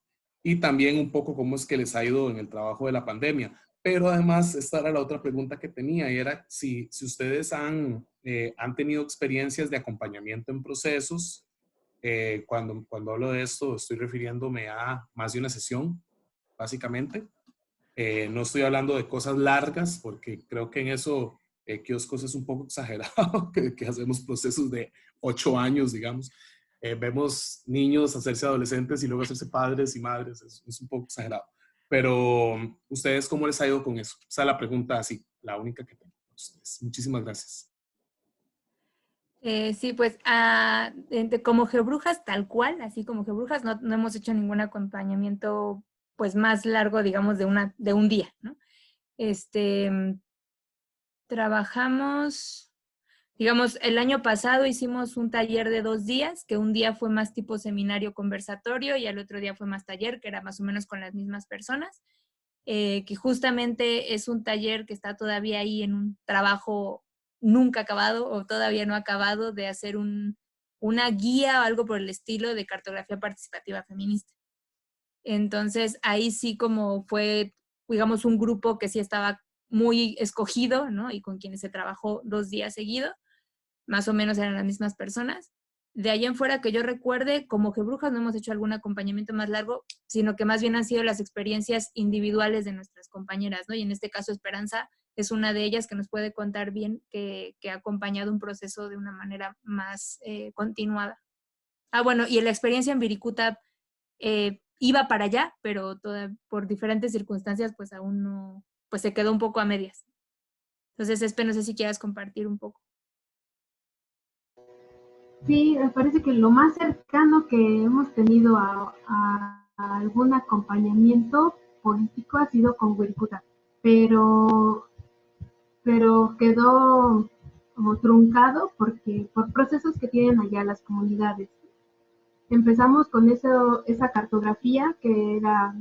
Y también un poco cómo es que les ha ido en el trabajo de la pandemia. Pero además, esta era la otra pregunta que tenía, y era si ustedes han tenido experiencias de acompañamiento en procesos. Cuando hablo de esto, estoy refiriéndome a más de una sesión, básicamente. No estoy hablando de cosas largas, porque creo que en eso Kioscos es un poco exagerado, que hacemos procesos de 8 años, digamos. Vemos niños hacerse adolescentes y luego hacerse padres y madres, es un poco exagerado. Pero, ¿ustedes cómo les ha ido con eso? Esa es la pregunta así, la única que tengo para ustedes. Muchísimas gracias. Sí, pues como geobrujas tal cual, así como geobrujas, no hemos hecho ningún acompañamiento pues más largo, digamos, de un día, ¿no? Trabajamos, Digamos, el año pasado hicimos un taller de 2 días, que un día fue más tipo seminario conversatorio y al otro día fue más taller, que era más o menos con las mismas personas, que justamente es un taller que está todavía ahí en un trabajo nunca acabado o todavía no acabado de hacer una guía o algo por el estilo de cartografía participativa feminista. Entonces, ahí sí como fue, digamos, un grupo que sí estaba muy escogido, ¿no? Y con quienes se trabajó 2 días seguidos, más o menos eran las mismas personas. De ahí en fuera que yo recuerde, como que Brujas no hemos hecho algún acompañamiento más largo, sino que más bien han sido las experiencias individuales de nuestras compañeras, ¿no? Y en este caso Esperanza es una de ellas que nos puede contar bien que ha acompañado un proceso de una manera más continuada. Ah, bueno, y la experiencia en Viricuta iba para allá, pero por diferentes circunstancias, pues aún no, pues se quedó un poco a medias. Entonces, Espe, no sé si quieras compartir un poco. Sí, me parece que lo más cercano que hemos tenido a algún acompañamiento político ha sido con Wirikuta, pero quedó como truncado por procesos que tienen allá las comunidades. Empezamos con esa cartografía que era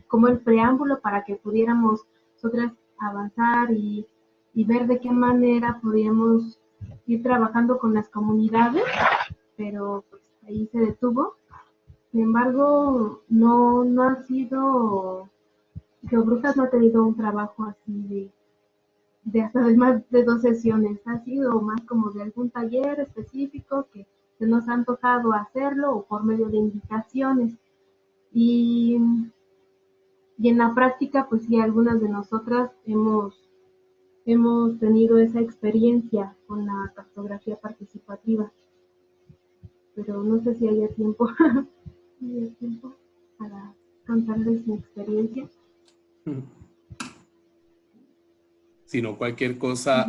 como el preámbulo para que pudiéramos nosotras avanzar y ver de qué manera podíamos ir trabajando con las comunidades, pero pues ahí se detuvo. Sin embargo, no ha sido, Geobrujas no ha tenido un trabajo así de hasta de más de 2 sesiones, ha sido más como de algún taller específico que nos han tocado hacerlo o por medio de invitaciones. Y en la práctica, pues sí, algunas de nosotras hemos tenido esa experiencia con la cartografía participativa, pero no sé si haya tiempo, para contarles mi experiencia. Si no, cualquier cosa,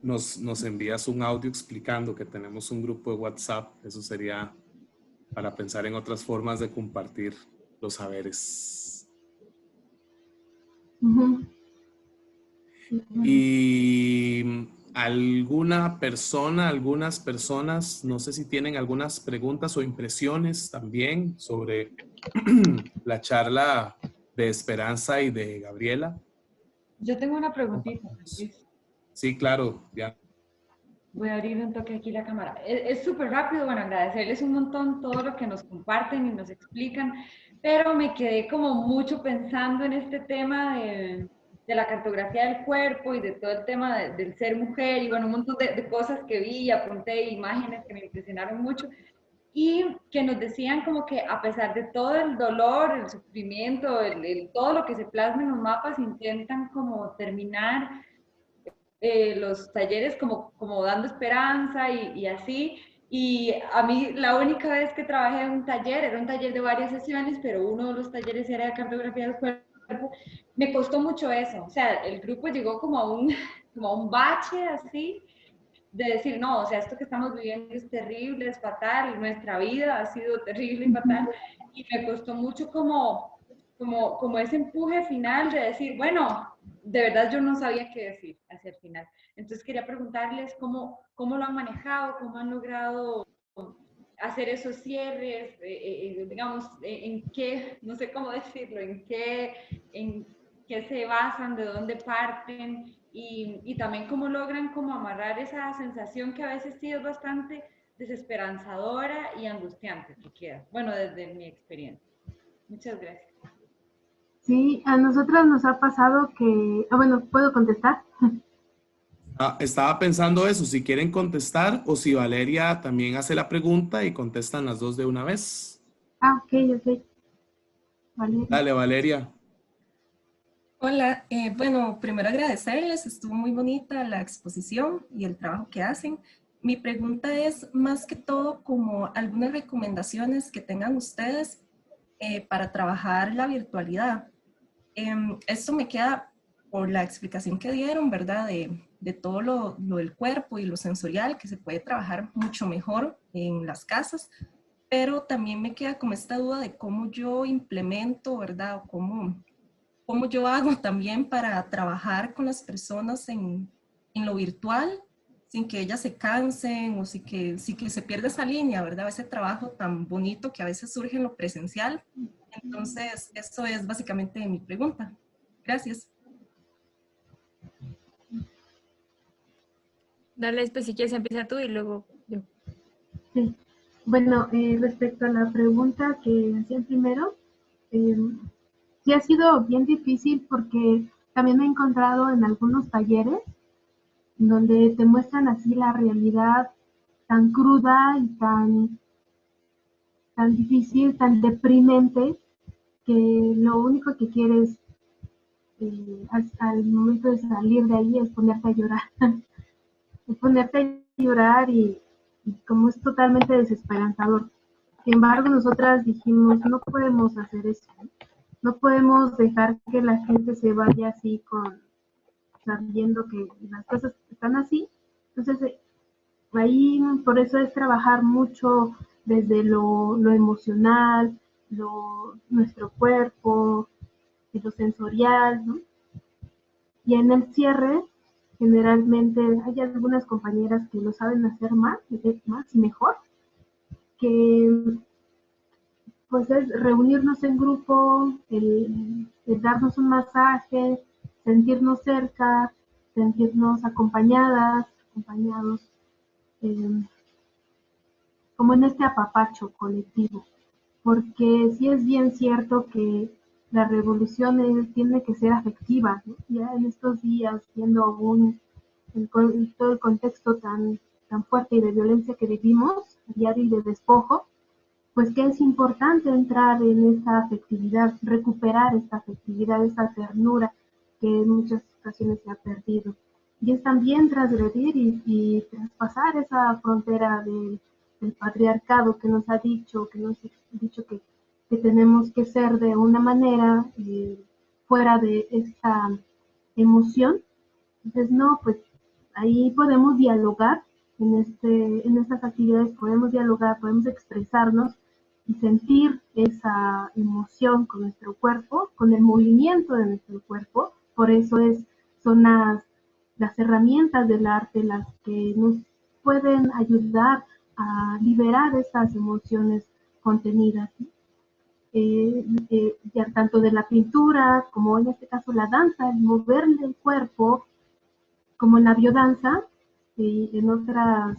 nos envías un audio explicando que tenemos un grupo de WhatsApp. Eso sería para pensar en otras formas de compartir los saberes. Uh-huh. Y algunas personas, no sé si tienen algunas preguntas o impresiones también sobre la charla de Esperanza y de Gabriela. Yo tengo una preguntita, Luis. Sí, claro, ya. Voy a abrir un toque aquí la cámara. Es súper rápido, bueno, agradecerles un montón todo lo que nos comparten y nos explican, pero me quedé como mucho pensando en este tema de la cartografía del cuerpo y de todo el tema del ser mujer y bueno, un montón de cosas que vi y apunté, imágenes que me impresionaron mucho y que nos decían como que a pesar de todo el dolor, el sufrimiento, todo lo que se plasma en los mapas, intentan como terminar los talleres como dando esperanza y así. Y a mí la única vez que trabajé en un taller, era un taller de varias sesiones, pero uno de los talleres era de cartografía del cuerpo, me costó mucho eso. O sea, el grupo llegó como a un bache así, de decir, no, o sea, esto que estamos viviendo es terrible, es fatal, nuestra vida ha sido terrible y fatal. Y me costó mucho como ese empuje final de decir, bueno, de verdad yo no sabía qué decir hacia el final. Entonces quería preguntarles cómo lo han manejado, cómo han logrado hacer esos cierres, digamos, en qué, no sé cómo decirlo, en qué se basan, de dónde parten y también cómo logran como amarrar esa sensación que a veces sí es bastante desesperanzadora y angustiante que queda. Bueno, desde mi experiencia. Muchas gracias. Sí, a nosotras nos ha pasado que, bueno, ¿puedo contestar? Estaba pensando eso, si quieren contestar o si Valeria también hace la pregunta y contestan las dos de una vez. Ok. Valeria. Dale, Valeria. Hola, bueno, primero agradecerles, estuvo muy bonita la exposición y el trabajo que hacen. Mi pregunta es más que todo como algunas recomendaciones que tengan ustedes para trabajar la virtualidad. Esto me queda por la explicación que dieron, ¿verdad? De todo lo del cuerpo y lo sensorial, que se puede trabajar mucho mejor en las casas, pero también me queda como esta duda de cómo yo implemento, ¿verdad? O cómo yo hago también para trabajar con las personas en lo virtual sin que ellas se cansen o sin que se pierda esa línea, ¿verdad? Ese trabajo tan bonito que a veces surge en lo presencial. Entonces, eso es básicamente mi pregunta. Gracias. Dale, Espe, si quieres empieza tú y luego yo. Sí. Bueno, respecto a la pregunta que hacían primero, sí ha sido bien difícil porque también me he encontrado en algunos talleres donde te muestran así la realidad tan cruda y tan difícil, tan deprimente, que lo único que quieres al momento de salir de ahí es ponerte a llorar. Es ponerte a llorar y como es totalmente desesperanzador. Sin embargo, nosotras dijimos, no podemos hacer eso. No podemos dejar que la gente se vaya así sabiendo que las cosas están así. Entonces, ahí por eso es trabajar mucho desde lo emocional, nuestro cuerpo, y lo sensorial, ¿no? Y en el cierre, generalmente hay algunas compañeras que lo saben hacer más y mejor, que pues es reunirnos en grupo, el darnos un masaje, sentirnos cerca, sentirnos acompañadas, acompañados, como en este apapacho colectivo. Porque sí es bien cierto que la revolución tiene que ser afectiva, ¿no? Ya en estos días, viendo todo el contexto tan fuerte y de violencia que vivimos, diario y de despojo, pues que es importante entrar en esa afectividad, recuperar esta afectividad, esta ternura que en muchas ocasiones se ha perdido. Y es también transgredir y traspasar esa frontera del patriarcado que nos ha dicho, que tenemos que ser de una manera fuera de esta emoción. Entonces, no, pues ahí podemos dialogar, en estas actividades podemos dialogar, podemos expresarnos y sentir esa emoción con nuestro cuerpo, con el movimiento de nuestro cuerpo. Por eso son las herramientas del arte las que nos pueden ayudar a liberar estas emociones contenidas, ya tanto de la pintura como en este caso la danza, el moverle el cuerpo, como en la biodanza, en otras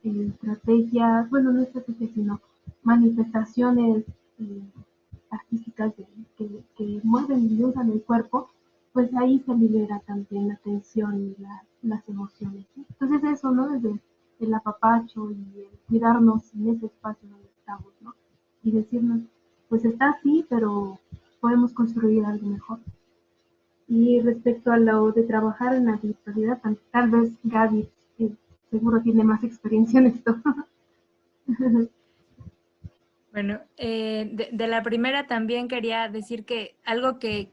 estrategias, bueno, no estrategias, sino manifestaciones artísticas que mueven y usan el cuerpo, pues ahí se libera también la tensión y las emociones, ¿sí? Entonces eso, ¿no? Desde el apapacho y el cuidarnos en ese espacio donde estamos, ¿no? Y decirnos, pues está así, pero podemos construir algo mejor. Y respecto a lo de trabajar en la virtualidad, tal vez Gaby seguro tiene más experiencia en esto. Bueno, de la primera también quería decir que algo que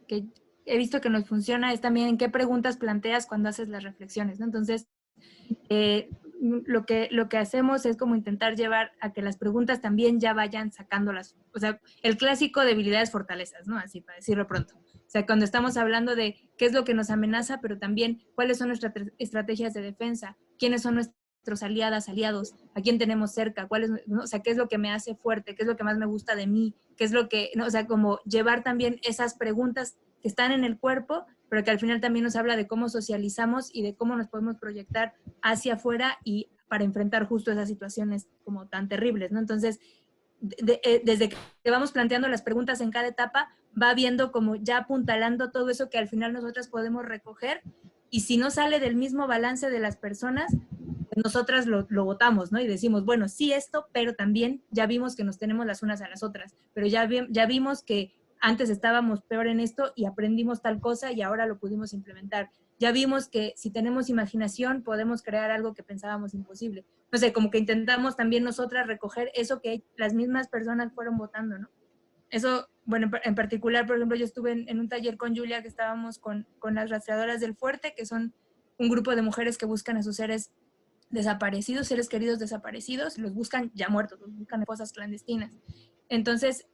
he visto que nos funciona es también en qué preguntas planteas cuando haces las reflexiones, ¿no? Entonces, lo que hacemos es como intentar llevar a que las preguntas también ya vayan sacándolas. O sea, el clásico debilidades, fortalezas, ¿no? Así para decirlo pronto. O sea, cuando estamos hablando de qué es lo que nos amenaza, pero también cuáles son nuestras estrategias de defensa, quiénes son nuestros aliados, a quién tenemos cerca, ¿no? O sea, qué es lo que me hace fuerte, qué es lo que más me gusta de mí, qué es lo que, ¿no? O sea, como llevar también esas preguntas que están en el cuerpo, pero que al final también nos habla de cómo socializamos y de cómo nos podemos proyectar hacia afuera y para enfrentar justo esas situaciones como tan terribles, ¿no? Entonces, desde que vamos planteando las preguntas en cada etapa, va viendo como ya apuntalando todo eso que al final nosotras podemos recoger, y si no sale del mismo balance de las personas, pues nosotras lo votamos, ¿no? Y decimos, bueno, sí esto, pero también ya vimos que nos tenemos las unas a las otras, pero ya vimos que antes estábamos peor en esto y aprendimos tal cosa y ahora lo pudimos implementar. Ya vimos que si tenemos imaginación podemos crear algo que pensábamos imposible. No sé, como que intentamos también nosotras recoger eso que las mismas personas fueron votando, ¿no? Eso, bueno, en particular, por ejemplo, yo estuve en un taller con Julia que estábamos con las rastreadoras del fuerte, que son un grupo de mujeres que buscan a sus seres desaparecidos, seres queridos desaparecidos, los buscan ya muertos, los buscan en fosas clandestinas. Entonces,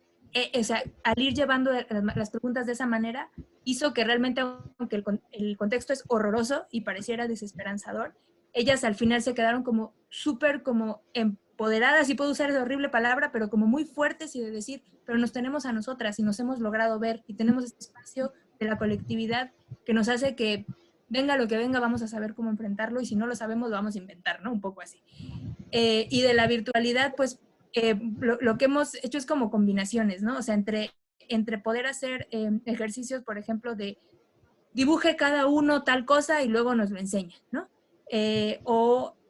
o sea, al ir llevando las preguntas de esa manera, hizo que realmente, aunque el contexto es horroroso y pareciera desesperanzador, ellas al final se quedaron como súper como empoderadas, y puedo usar esa horrible palabra, pero como muy fuertes y de decir, pero nos tenemos a nosotras y nos hemos logrado ver y tenemos este espacio de la colectividad que nos hace que venga lo que venga, vamos a saber cómo enfrentarlo, y si no lo sabemos, lo vamos a inventar, ¿no? Un poco así. Y de la virtualidad, pues lo que hemos hecho es como combinaciones, ¿no? O sea, entre poder hacer ejercicios, por ejemplo, de dibuje cada uno tal cosa y luego nos lo enseña, ¿no?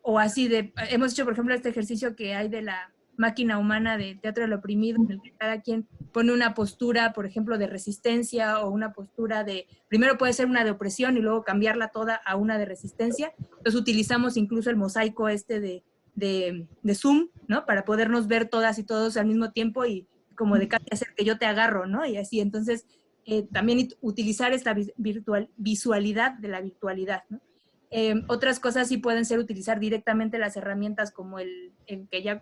O así hemos hecho, por ejemplo, este ejercicio que hay de la máquina humana de Teatro del Oprimido, en el que cada quien pone una postura, por ejemplo, de resistencia, o una postura primero puede ser una de opresión y luego cambiarla toda a una de resistencia. Entonces utilizamos incluso el mosaico de Zoom, ¿no? Para podernos ver todas y todos al mismo tiempo, y como de casi hacer que yo te agarro, ¿no? Y así, entonces, también utilizar esta visualidad de la virtualidad, ¿no? Otras cosas sí pueden ser utilizar directamente las herramientas como el que ya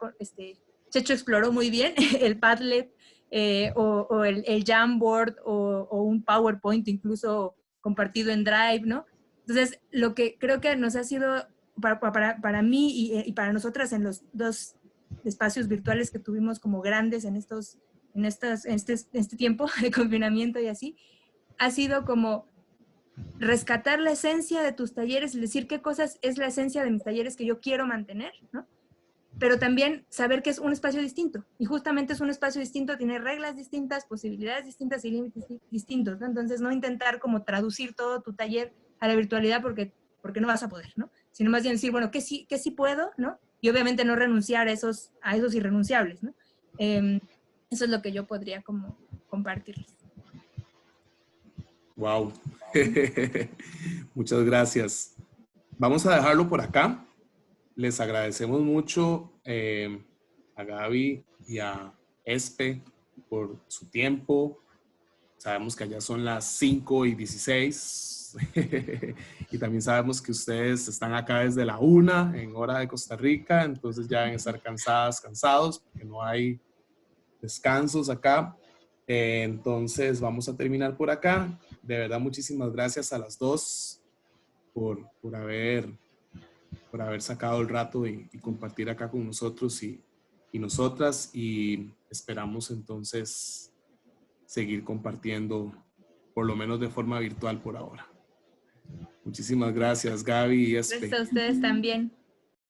Checho exploró muy bien, el Padlet, o el Jamboard, o un PowerPoint incluso compartido en Drive, ¿no? Entonces, lo que creo que nos ha sido, para mí y para nosotras, en los 2 espacios virtuales que tuvimos como grandes en este tiempo de confinamiento y así, ha sido como rescatar la esencia de tus talleres y decir qué cosas es la esencia de mis talleres que yo quiero mantener, ¿no? Pero también saber que es un espacio distinto, y justamente es un espacio distinto, tiene reglas distintas, posibilidades distintas y límites distintos, ¿no? Entonces, no intentar como traducir todo tu taller a la virtualidad porque no vas a poder, ¿no? Sino más bien decir, bueno, ¿qué sí puedo, ¿no? Y obviamente no renunciar a esos irrenunciables, ¿no? Eso es lo que yo podría como compartirles. Wow. Muchas gracias. Vamos a dejarlo por acá. Les agradecemos mucho a Gaby y a Espe por su tiempo. Sabemos que allá son las 5:16 y también sabemos que ustedes están acá desde la 1 en hora de Costa Rica, entonces ya deben estar cansados porque no hay descansos acá. Entonces vamos a terminar por acá. De verdad, muchísimas gracias a las dos por haber sacado el rato y compartir acá con nosotros y nosotras, y esperamos entonces seguir compartiendo, por lo menos de forma virtual por ahora. Muchísimas gracias, Gaby y Espe. Gracias a ustedes también.